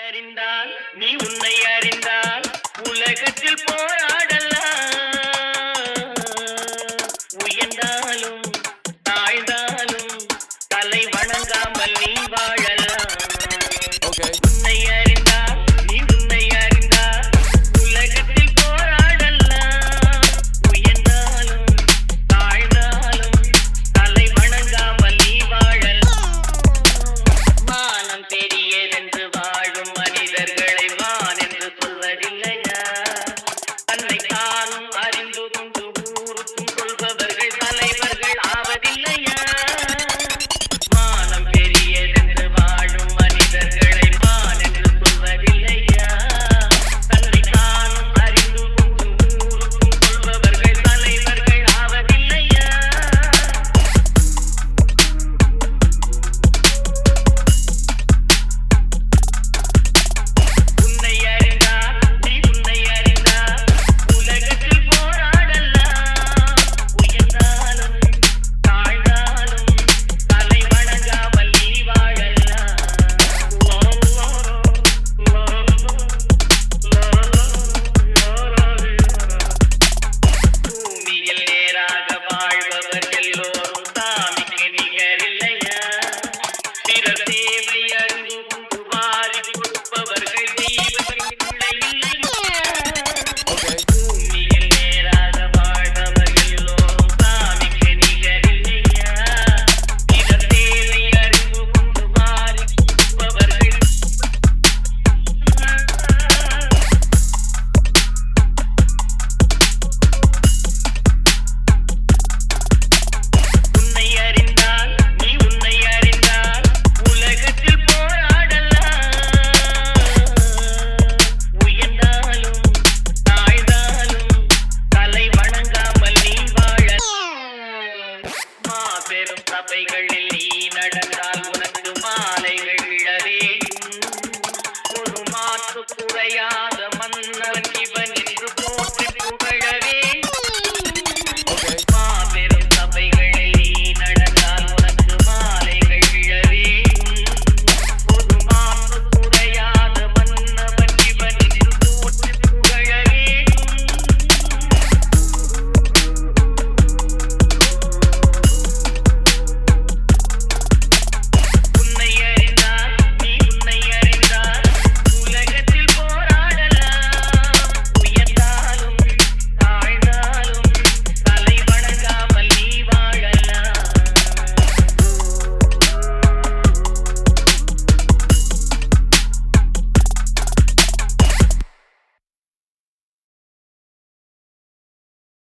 அறிந்தால் நீ உன்னை அறிந்தால் உலகத்தில் போராடலாம். உயர்ந்தாலும் தாழ்ந்தாலும் தலை வணங்காமல் நீ வாழலாம். உன்னை அறிந்தால் நீ உன்னை அறிந்தால் உலகத்தில் போராடலாம். உயர்ந்தாலும் தாழ்ந்தாலும் தலை வணங்காமல் நீ வாழலாம். மானம் பெரியதென்று வாழும் மனிதர்களை வான் என்று சொல்வதில்லையா? தன்னை தானும் அறிந்து கொண்டு ஊருக்கும் சொல்பவர்கள் தலைவர்கள் ஆவதில்லையா? மானம் பெரியதென்று வாழும் மனிதர்களை வான் என்று சொல்வதில்லையா? தன்னை தானும் அறிந்து கொண்டு ஊருக்கும் சொல்பவர்கள் தலைவர்கள் ஆவதில்லையா? உன்னை அறிந்தால் நீ உன்னை அறிந்தால் உலகத்தில் போராடலாம். உயர்ந்தாலும் தாழ்ந்தாலும் தலை வணங்காமல் நீ வாழலாம். பூமியில் நேராக வாழ்பவர் எல்லோரும் சாமிக்கு நிகரில்லையா? பிறர் தேவை அறிந்து கொண்டு வாரி கொடுப்பவர்கள் தெய்வங்கள் இல்லையா? பூமியில் நேராக வாழ்பவர் எல்லோரும் சாமிக்கு நிகரில்லையா? பிறர் தேவை அறிந்து கொண்டு வாரி கொடுப்பவர்கள் உன்னை அறிந்தால் நீ உன்னை அறிந்தால் உலகத்தில் போராடலாம். உயர்ந்தாலும் தாழ்ந்தாலும் தலை வணங்காமல் நீ வாழலாம். மாபெரும் சபைகளில் நீ நடந்தால் உனக்கு மாலைகள் விழ வேண்டும். ஒரு மாற்று குறையா